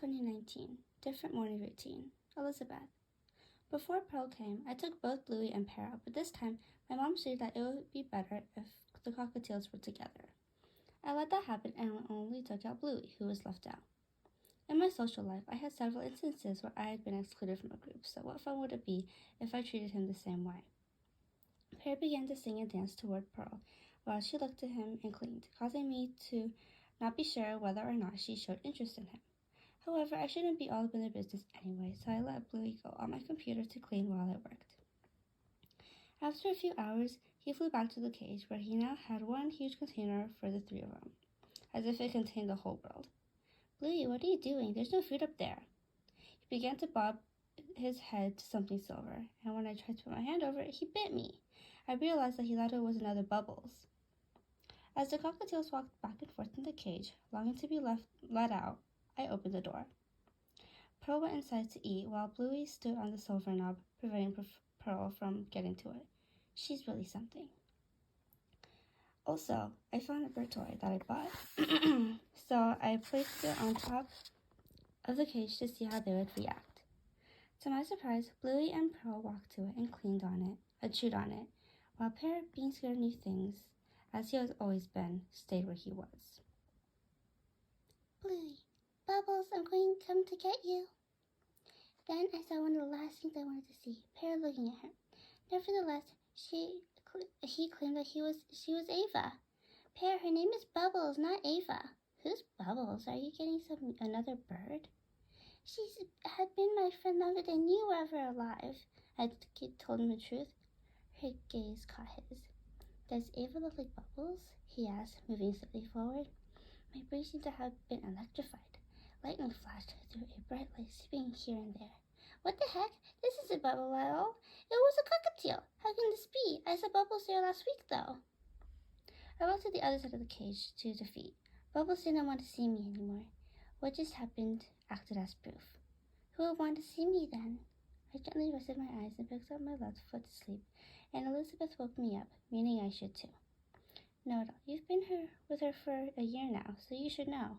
2019. Different morning routine. Elizabeth. Before Pearl came, I took both Bluey and Pear out, but this time my mom said that it would be better if the cockatiels were together. I let that happen and only took out Bluey, who was left out. In my social life, I had several instances where I had been excluded from a group, so what fun would it be if I treated him the same way? Pear began to sing and dance toward Pearl while she looked at him and cleaned, causing me to not be sure whether or not she showed interest in him. However, I shouldn't be all up in their business anyway, so I let Bluey go on my computer to clean while I worked. After a few hours, he flew back to the cage where he now had one huge container for the three of them, as if it contained the whole world. Bluey, what are you doing? There's no food up there. He began to bob his head to something silver, and when I tried to put my hand over it, he bit me. I realized that he thought it was another Bubbles. As the cockatiels walked back and forth in the cage, longing to be let out, I opened the door. Pearl went inside to eat while Bluey stood on the silver knob, preventing Pearl from getting to it. She's really something. Also, I found a bird toy that I bought, so I placed it on top of the cage to see how they would react. To my surprise, Bluey and Pearl walked to it and chewed on it, while Pear, being scared of new things, as he has always been, stayed where he was. Bluey, Bubbles, I'm going to come to get you. Then I saw one of the last things I wanted to see, Pear looking at her. Nevertheless, he claimed that she was Ava. Pear, her name is Bubbles, not Ava. Who's Bubbles? Are you getting another bird? She's had been my friend longer than you were ever alive. I told him the truth. Her gaze caught his. Does Ava look like Bubbles? He asked, moving slightly forward. My brain seemed to have been electrified. Lightning flashed through a bright light sweeping here and there. What the heck? This isn't Bubble at all. It was a cockatiel. How can this be? I saw Bubbles there last week, though. I walked to the other side of the cage to defeat. Bubbles didn't want to see me anymore. What just happened acted as proof. Who would want to see me then? I gently rested my eyes and picked up my left foot to sleep, and Elizabeth woke me up, meaning I should too. No, you've been with her for a year now, so you should know.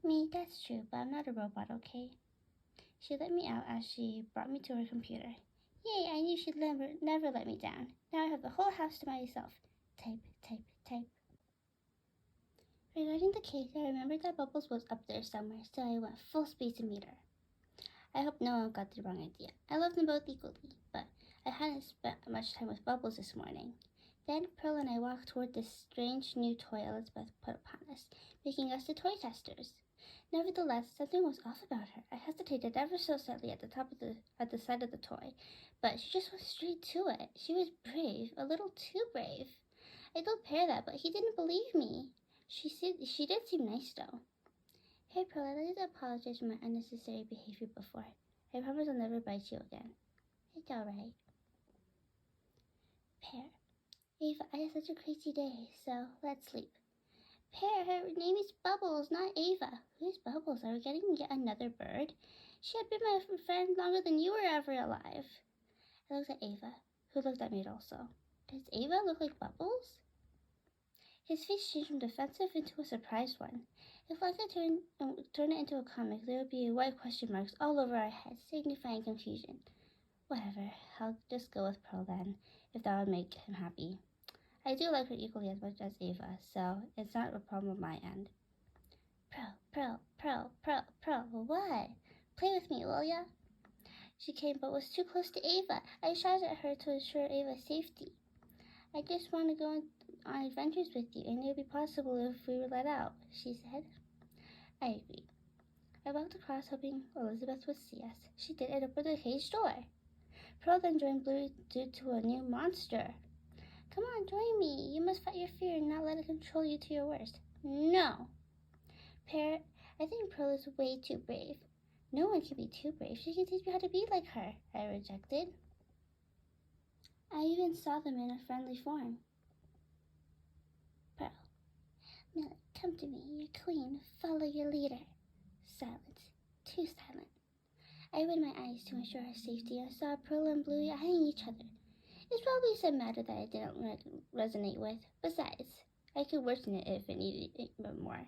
Me, that's true, but I'm not a robot, okay? She let me out as she brought me to her computer. Yay, I knew she'd never let me down. Now I have the whole house to myself. Type, type, type. Regarding the case, I remembered that Bubbles was up there somewhere, so I went full speed to meet her. I hope no one got the wrong idea. I love them both equally, but I hadn't spent much time with Bubbles this morning. Then Pearl and I walked toward this strange new toy Elizabeth put upon us, making us the toy testers. Nevertheless, something was off about her. I hesitated ever so slightly at the side of the toy, but she just went straight to it. She was brave, a little too brave. I told Pear that, but he didn't believe me. She did seem nice though. Hey Pearl, I'd like to apologize for my unnecessary behavior before. I promise I'll never bite you again. It's alright. Pear. Ava, I had such a crazy day, so let's sleep. Pear, her name is Bubbles, not Ava. Who's Bubbles? Are we getting yet another bird? She had been my friend longer than you were ever alive. I looked at Ava, who looked at me also. Does Ava look like Bubbles? His face changed from defensive into a surprised one. If I could turn it into a comic, there would be white question marks all over our heads, signifying confusion. Whatever, I'll just go with Pearl then, if that would make him happy. I do like her equally as much as Ava, so it's not a problem on my end. Pearl, what? Play with me, will ya? She came, but was too close to Ava. I shouted at her to ensure Ava's safety. I just want to go on adventures with you, and it would be possible if we were let out, she said. I agreed. I walked across, hoping Elizabeth would see us. She did, and opened the cage door. Pearl then joined Bluey due to a new monster. Come on, join me. You must fight your fear and not let it control you to your worst. No. Pear, I think Pearl is way too brave. No one can be too brave. She can teach me how to be like her, I rejected. I even saw them in a friendly form. Pearl, Millie, come to me. You're queen. Follow your leader. Silence. Too silent. I opened my eyes to ensure her safety and saw Pearl and Bluey eyeing each other. It's probably some matter that I didn't resonate with. Besides, I could worsen it if it needed it more.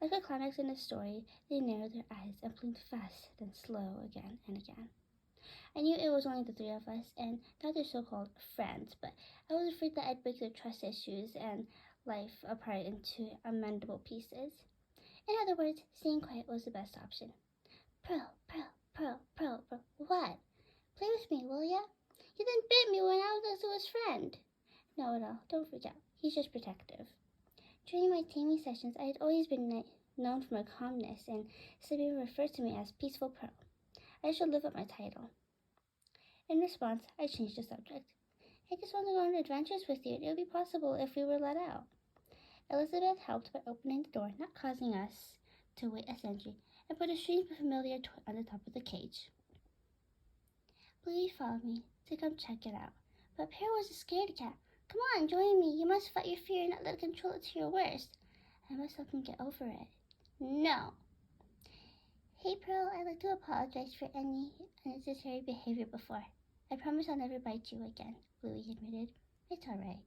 Like a climax in a story, they narrowed their eyes and blinked fast, then slow again and again. I knew it was only the three of us and not their so-called friends, but I was afraid that I'd break their trust issues and life apart into amendable pieces. In other words, staying quiet was the best option. Pearl, Pearl, Pearl, Pearl, Pearl. What? Play with me, will ya? You didn't bit me when I was his friend. No, don't freak out. He's just protective. During my taming sessions, I had always been known for my calmness, and some people referred to me as Peaceful Pearl. I should live up my title. In response, I changed the subject. I just want to go on adventures with you. It would be possible if we were let out. Elizabeth helped by opening the door, not causing us to wait a century, and put a strange but familiar toy on the top of the cage. Bluey followed me to come check it out, but Pear was a scaredy cat. Come on, join me. You must fight your fear and not let it control it to your worst. I must help him get over it. No. Hey, Pearl, I'd like to apologize for any unnecessary behavior before. I promise I'll never bite you again, Bluey admitted. It's all right.